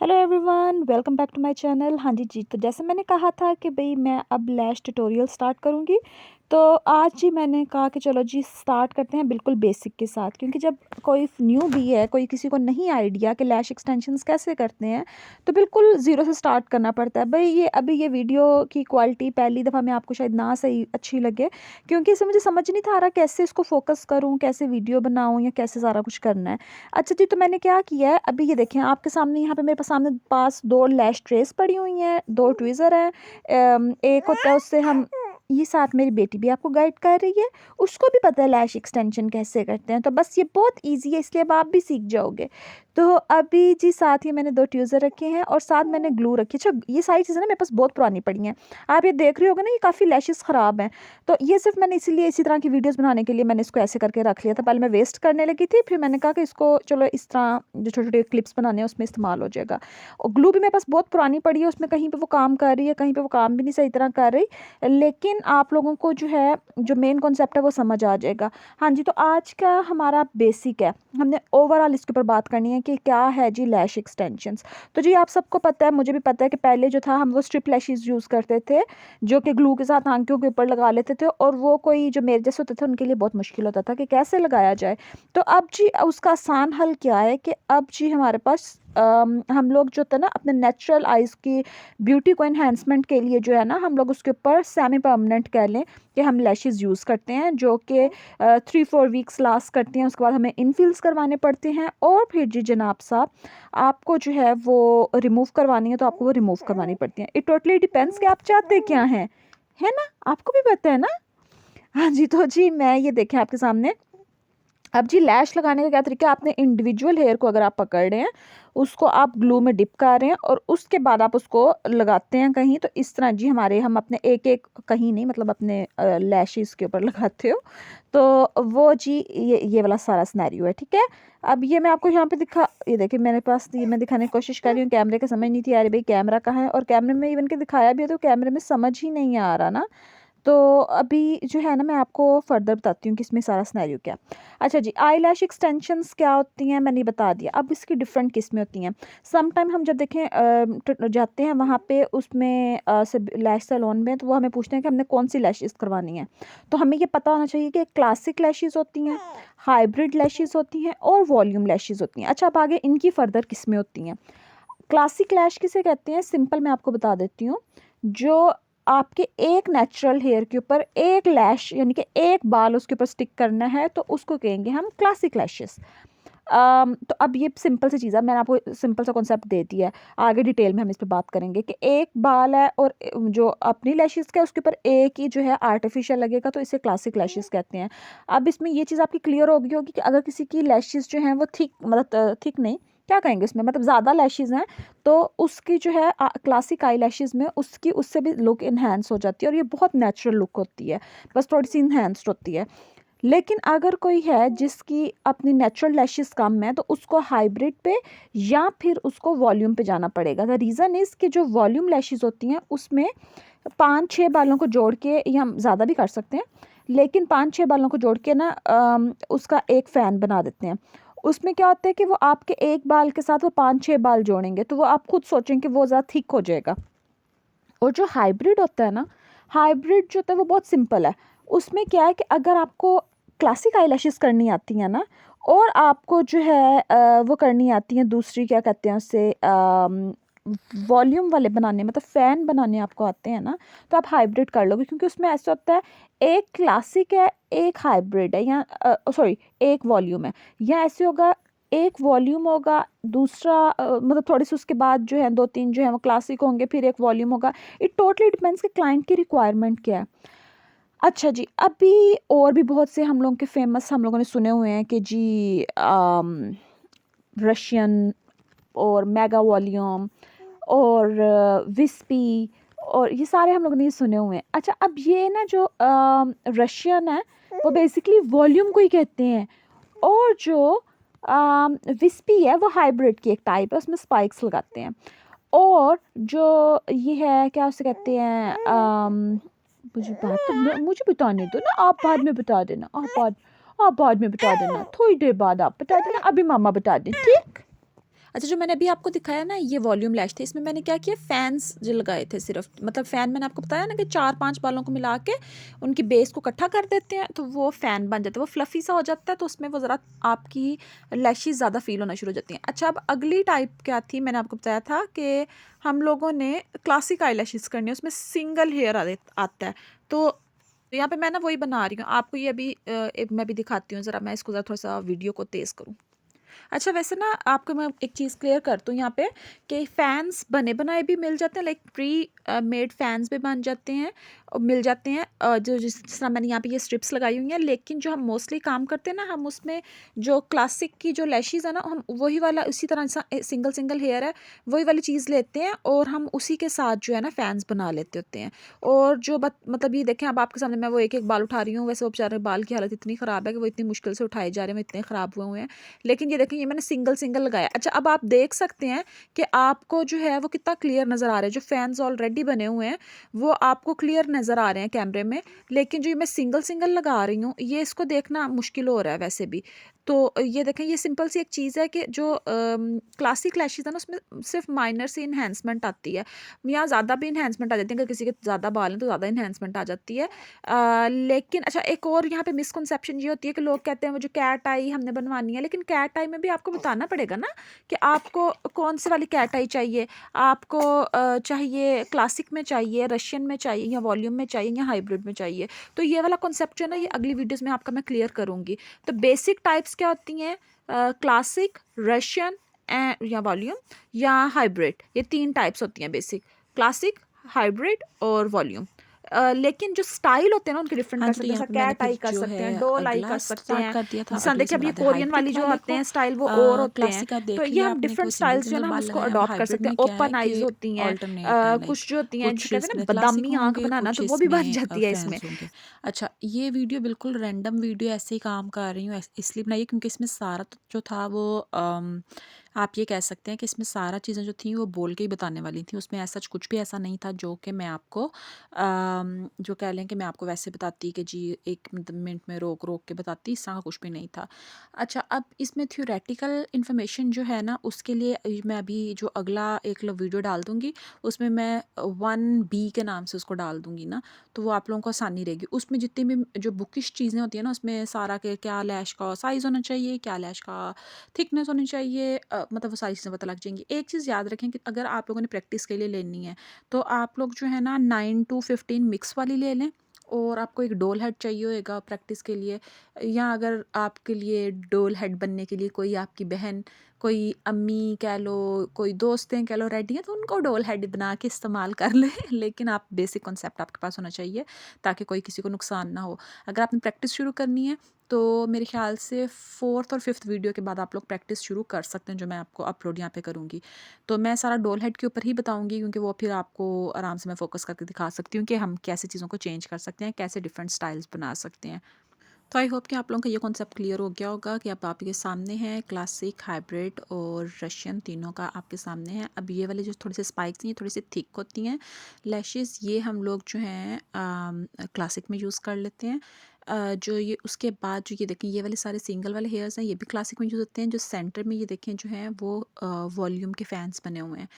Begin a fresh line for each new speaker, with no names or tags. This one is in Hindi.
Hello everyone, welcome back to my channel. हाँ जी, तो जैसे मैंने कहा था कि भई मैं अब लैश ट्यूटोरियल स्टार्ट करूँगी। तो आज जी मैंने कहा कि चलो जी स्टार्ट करते हैं बिल्कुल बेसिक के साथ, क्योंकि जब कोई न्यू भी है, कोई किसी को नहीं आइडिया कि लैश एक्सटेंशंस कैसे करते हैं, तो बिल्कुल ज़ीरो से स्टार्ट करना पड़ता है। भई ये वीडियो की क्वालिटी पहली दफ़ा में आपको शायद ना सही अच्छी लगे, क्योंकि इससे मुझे समझ नहीं था आ रहा कैसे इसको फ़ोकस करूँ, कैसे वीडियो बनाऊँ या कैसे सारा कुछ करना है। अच्छा जी, तो मैंने क्या किया है, अभी ये देखें आपके सामने, यहाँ पे मेरे पास सामने पास 2 लैश ट्रेस पड़ी हुई हैं, 2 ट्विज़र हैं। एक होता है उससे हम ये साथ मेरी बेटी भी आपको गाइड कर रही है, उसको भी पता है लैश एक्सटेंशन कैसे करते हैं, तो बस ये बहुत ईज़ी है, इसलिए अब आप भी सीख जाओगे। तो अभी जी साथ ही मैंने 2 ट्विज़र रखे हैं और साथ मैंने ग्लू रखी है। अच्छा, ये सारी चीज़ें ना मेरे पास बहुत पुरानी पड़ी हैं। आप ये देख रहे होगे ना, ये काफ़ी लैशेज़ ख़राब हैं। तो ये सिर्फ़ मैंने इसीलिए इसी तरह की वीडियोज़ बनाने के लिए मैंने इसको ऐसे करके रख लिया था। पहले मैं वेस्ट करने लगी थी, फिर मैंने कहा कि इसको चलो इस तरह जो छोटे-छोटे क्लिप्स बनाने हैं उसमें इस्तेमाल हो जाएगा। और ग्लू भी मेरे पास बहुत पुरानी पड़ी है, उसमें कहीं पे वो काम कर रही है, कहीं पे वो काम भी नहीं सही तरह कर रही। लेकिन आप लोगों को जो है, जो मेन कॉन्सेप्ट है वो समझ आ जाएगा। हाँ जी, तो आज का हमारा बेसिक है। हमने ओवरऑल इसके ऊपर बात करनी है कि क्या है जी लैश एक्सटेंशंस। तो जी आप सबको पता है, मुझे भी पता है कि पहले जो था हम वो स्ट्रिप लैशेज़ यूज़ करते थे, जो कि ग्लू के साथ आँखों के ऊपर लगा लेते थे, और वो कोई जो मेरे जैसे होते थे उनके लिए बहुत मुश्किल होता था कि कैसे लगाया जाए। तो अब जी उसका आसान हल क्या है कि अब जी हमारे पास हम लोग जो होता है ना, अपने नेचुरल आइज़ की ब्यूटी को एनहांसमेंट के लिए जो है ना, हम लोग उसके ऊपर सेमी परमानेंट कह लें कि हम लैशेज़ यूज़ करते हैं, जो कि 3-4 वीक्स लास्ट करती हैं। उसके बाद हमें इनफिल्स करवाने पड़ते हैं, और फिर जी जनाब साहब, आपको जो है वो रिमूव करवानी है तो आपको वो रिमूव करवानी पड़ती हैं। इट टोटली डिपेंड्स कि आप चाहते क्या हैं, है ना? आपको भी पता है ना? हाँ जी, तो जी मैं ये देखें आपके सामने, अब जी लैश लगाने का क्या तरीका है, आपने इंडिविजुअल हेयर को अगर आप पकड़ रहे हैं, उसको आप ग्लू में डिप कर रहे हैं और उसके बाद आप उसको लगाते हैं कहीं, तो इस तरह जी हम अपने एक-एक, कहीं नहीं मतलब अपने लैशेज़ के ऊपर लगाते हो। तो वो जी ये वाला सारा सिनेरियो है, ठीक है? अब ये मैं आपको यहाँ पे ये देखिए मेरे पास, ये मैं दिखाने की कोशिश कर रही हूँ, कैमरे का समझ नहीं थी आ रही भई कैमरा कहाँ है, और कैमरे में इवन के दिखाया भी है तो कैमरे में समझ ही नहीं आ रहा ना। तो अभी जो है ना, मैं आपको फर्दर बताती हूँ कि इसमें सारा सिनेरियो क्या है। अच्छा जी, आईलैश एक्सटेंशंस क्या होती हैं मैंने बता दिया। अब इसकी डिफरेंट किस्में होती हैं। सम टाइम हम जब देखें जाते हैं वहाँ पे, उसमें लैश सैलून में, तो वो हमें पूछते हैं कि हमने कौन सी लैशेज़ करवानी है। तो हमें ये पता होना चाहिए कि क्लासिक लैशेज़ होती हैं, हाइब्रिड लैशेज़ होती हैं, और वॉल्यूम लैशेज़ होती हैं। अच्छा, अब आगे इनकी फर्दर किस्में होती हैं। क्लासिक लैश किसे कहते हैं, सिंपल मैं आपको बता देती हूँ। जो आपके एक नेचुरल हेयर के ऊपर एक लैश, यानी कि एक बाल उसके ऊपर स्टिक करना है, तो उसको कहेंगे हम क्लासिक लैशेस। तो अब ये सिंपल सी चीज़ है, मैंने आपको सिंपल सा कॉन्सेप्ट दे दिया है। आगे डिटेल में हम इस पे बात करेंगे कि एक बाल है और जो अपनी लैशेस का है उसके ऊपर एक ही जो है आर्टिफिशियल लगेगा, तो इसे क्लासिक लैशेस कहते हैं। अब इसमें ये चीज़ आपकी क्लियर होगी कि अगर किसी की लैशेस जो हैं वो थिक, मतलब थिक नहीं, क्या कहेंगे उसमें, मतलब ज़्यादा लैशेस हैं, तो उसकी जो है क्लासिक आई लैशेज़ में उसकी उससे भी लुक इन्हेंस हो जाती है, और ये बहुत नेचुरल लुक होती है, बस थोड़ी-सी इन्हेंस्ड होती है। लेकिन अगर कोई है जिसकी अपनी नेचुरल लैशेज़ कम है, तो उसको हाइब्रिड पे या फिर उसको वॉल्यूम पे जाना पड़ेगा। द रीज़न इज़ कि जो वॉल्यूम लैशेज़ होती हैं उसमें 5-6 बालों को जोड़ के, या हम ज़्यादा भी कर सकते हैं, लेकिन 5-6 बालों को जोड़ के ना उसका एक फ़ैन बना देते हैं। उसमें क्या होता है कि वो आपके एक बाल के साथ वो 5-6 बाल जोड़ेंगे, तो वो आप खुद सोचेंगे कि वो ज़्यादा थिक हो जाएगा। और जो हाइब्रिड होता है ना, हाइब्रिड जो होता है वो बहुत सिंपल है। उसमें क्या है कि अगर आपको क्लासिक आईलैशेस करनी आती हैं ना, और आपको जो है वो करनी आती हैं दूसरी, क्या कहते हैं उससे, वॉल्यूम वाले बनाने, मतलब फ़ैन बनाने आपको आते हैं ना, तो आप हाइब्रिड कर लोगे, क्योंकि उसमें ऐसा होता है, एक क्लासिक है, एक हाइब्रिड है, या सॉरी, एक वॉल्यूम है, या ऐसे होगा, एक वॉल्यूम होगा, दूसरा मतलब थोड़ी-सी उसके बाद जो है 2-3 जो है वो क्लासिक होंगे, फिर एक वॉल्यूम होगा। इट टोटली डिपेंड्स कि क्लाइंट की रिक्वायरमेंट क्या है। अच्छा जी, अभी और भी बहुत से हम लोगों के फ़ेमस हम लोगों ने सुने हुए हैं कि जी रशियन और मेगा वॉल्यूम और विस्पी, और ये सारे हम लोगों ने ये सुने हुए हैं। अच्छा, अब ये ना जो रशियन है, वो बेसिकली वॉल्यूम को ही कहते हैं, और जो विस्पी है वो हाइब्रिड की एक टाइप है, उसमें स्पाइक्स लगाते हैं। और जो ये है, क्या उसे कहते हैं, मुझे बताने दो ना, आप बाद में बता देना, आप बाद में बता देना, थोड़ी देर बाद आप बता देना, अभी मामा बता दें, ठीक? अच्छा, जो मैंने अभी आपको दिखाया ना ये वॉल्यूम लैश थे, इसमें मैंने क्या किया, फैन्स जो लगाए थे सिर्फ, मतलब फ़ैन मैंने आपको बताया ना कि 4-5 बालों को मिला के उनकी बेस को इकट्ठा कर देते हैं तो वो फ़ैन बन जाता है, वो फ्लफ़ी सा हो जाता है, तो उसमें वो ज़रा आपकी लैशेज़ ज़्यादा फ़ील होना शुरू हो जाती हैं। अच्छा, अब अगली टाइप क्या थी, मैंने आपको बताया था कि हम लोगों ने क्लासिक आईलैशेज़ करनी है, उसमें सिंगल हेयर आता है। तो यहाँ पे मैं ना वही बना रही हूँ आपको, ये अभी मैं भी दिखाती हूँ, ज़रा मैं इसको ज़रा थोड़ा-सा वीडियो को तेज़ करूँ। अच्छा, वैसे ना आपको मैं एक चीज़ क्लियर कर दूँ यहाँ पे कि फ़ैन्स बने बनाए भी मिल जाते हैं, लाइक प्री मेड फ़ैन्स भी बन जाते हैं और मिल जाते हैं, जो जिस तरह मैंने यहाँ पे ये स्ट्रिप्स लगाई हुई हैं, लेकिन जो हम मोस्टली काम करते हैं ना, हम उसमें जो क्लासिक की जो लैशेज़ है ना, हम वही वाला उसी तरह सिंगल सिंगल हेयर है, वही वाली चीज़ लेते हैं और हम उसी के साथ जो है ना फ़ैन्स बना लेते होते हैं। और जो मतलब ये देखें, अब आपके सामने मैं वो एक एक बाल उठा रही हूँ, वैसे वो बेचारे बाल की हालत इतनी ख़राब है कि वो इतनी मुश्किल से उठाए जा रहे हैं, वो इतने ख़राब हुए हैं, लेकिन ये देखें ये मैंने सिंगल लगाया। अच्छा, अब आप देख सकते हैं कि आपको जो है वो कितना क्लियर नज़र आ रहा है, जो फैन्स ऑलरेडी बने हुए हैं वो आपको क्लियर नज़र आ रहे हैं कैमरे में, लेकिन जो ये मैं सिंगल लगा रही हूँ ये इसको देखना मुश्किल हो रहा है वैसे भी। तो ये देखें, ये सिंपल सी एक चीज़ है कि जो क्लासिक लैशेज़ है ना उसमें सिर्फ माइनर सी इन्हेंसमेंट आती है, या ज़्यादा भी इन्हेंसमेंट आ जाती है, अगर किसी के ज़्यादा बाल हैं तो ज़्यादा इन्हेंसमेंट आ जाती है। लेकिन अच्छा, एक और यहाँ पे मिसकंसेप्शन ये होती है कि लोग कहते हैं वो जो कैट आई हमने बनवानी है, लेकिन कैट आई में भी आपको बताना पड़ेगा ना कि आपको कौन से वाली कैट आई चाहिए। आपको चाहिए क्लासिक में चाहिए, रशियन में चाहिए, या वॉल्यूम में चाहिए, या हाइब्रिड में चाहिए। तो ये वाला कॉन्सेप्ट जो है ना, ये अगली वीडियोज़ में आपका मैं क्लियर करूँगी। तो बेसिक टाइप्स क्या होती हैं, क्लासिक, रशियन या वॉल्यूम या हाइब्रिड, ये 3 टाइप्स होती हैं बेसिक, क्लासिक, हाइब्रिड और वॉल्यूम। लेकिन जो स्टाइल होते हैं ना उनके डिफरेंट
हाँ
कर
जी, तो
सकते हैं,
यहाँ
जैसा
पे मैंने
कैट
फिर
आई कर
जो
सकते हैं,
है
डॉल आई
अगला
कर सकते
स्टार्ट
हैं,
कर दिया था।
जिस
अभी
देखिए अब
इसमें
ये
आते हैं
कोरियन
हाइब्रिड
वाली जो
वाले
आते
को।
हैं स्टाइल वो और होते हैं।
क्लासिक आप
तो
देख
ये
लिया
हम
आपने, कोई
डिफरेंट
सिंगल
स्टाइल्स जो है
सिंगल
ना हम
बाल
उसको
लगाए। अब
अडॉप्ट कर
हाइब्रिड
सकते हैं।
में क्या है
ओपन
कि
आइज होती हैं,
ऑल्टरनेट है, लाइक
कुछ जो होती हैं
कुछ
जो कहते हैं
इसमें
ना
क्लासिक
बादामी आंख
होंगे,
बनाना,
कुछ
तो वो भी बन
इसमें
जाती है इसमें।
फैंस होंगे। अच्छा, ये वीडियो बिल्कुल रैंडम वीडियो ऐसे ही काम कर रही हूँ, इसलिए बनाई है क्योंकि इसमें सारा जो था वो आप ये कह सकते हैं कि इसमें सारा चीज़ें जो थी वो बोल के ही बताने वाली थी। उसमें ऐसा कुछ भी ऐसा नहीं था जो कि मैं आपको जो कह लें कि मैं आपको वैसे बताती कि जी 1 मिनट में रोक के बताती, इस तरह का कुछ भी नहीं था। अच्छा, अब इसमें थ्योरेटिकल इन्फॉर्मेशन जो है ना उसके लिए मैं अभी जो अगला एक वीडियो डाल दूँगी, उसमें मैं 1B के नाम से उसको डाल दूँगी ना, तो वो आप लोगों को आसानी रहेगी। उसमें जितनी भी जो बुकिश चीज़ें होती हैं ना, उसमें सारा के क्या लैश का साइज़ होना चाहिए, क्या लैश का थिकनेस होनी चाहिए, मतलब वो सारी चीज़ें पता लग जाएँगी। एक चीज़ याद रखें कि अगर आप लोगों ने प्रैक्टिस के लिए लेनी है, तो आप लोग जो है ना 9 टू 15 मिक्स वाली ले लें, और आपको एक डोल हेड चाहिए होएगा प्रैक्टिस के लिए, या अगर आपके लिए डोल हेड बनने के लिए कोई आपकी बहन, कोई अम्मी कह लो, कोई दोस्तें कह लो रेडी हैं, तो उनको डोल हेड बना के इस्तेमाल कर लें लेकिन आप बेसिक कॉन्सेप्ट आपके पास होना चाहिए ताकि कोई किसी को नुकसान ना हो। अगर आपने प्रैक्टिस शुरू करनी है तो मेरे ख़्याल से 4th और 5th वीडियो के बाद आप लोग प्रैक्टिस शुरू कर सकते हैं, जो मैं आपको अपलोड यहाँ पे करूँगी। तो मैं सारा डोल हेड के ऊपर ही बताऊँगी क्योंकि वो फिर आपको आराम से मैं फ़ोकस करके दिखा सकती हूँ कि हम कैसे चीज़ों को चेंज कर सकते हैं, कैसे डिफरेंट स्टाइल्स बना सकते हैं। तो आई होप कि आप लोगों का ये कॉन्सेप्ट क्लियर हो गया होगा कि अब आपके सामने है क्लासिक, हाइब्रिड और रशियन, तीनों का आपके सामने है। अब ये वाले जो थोड़े से स्पाइक्स हैं ये थोड़ी सी थिक होती हैं लैशेस, ये हम लोग जो हैं क्लासिक में यूज़ कर लेते हैं। जो ये उसके बाद जो ये देखें ये वाले सारे सिंगल वाले हेयर्स हैं, ये भी क्लासिक में यूज़ होते हैं। जो सेंटर में ये देखें जो हैं वो वॉल्यूम के फैंस बने हुए हैं।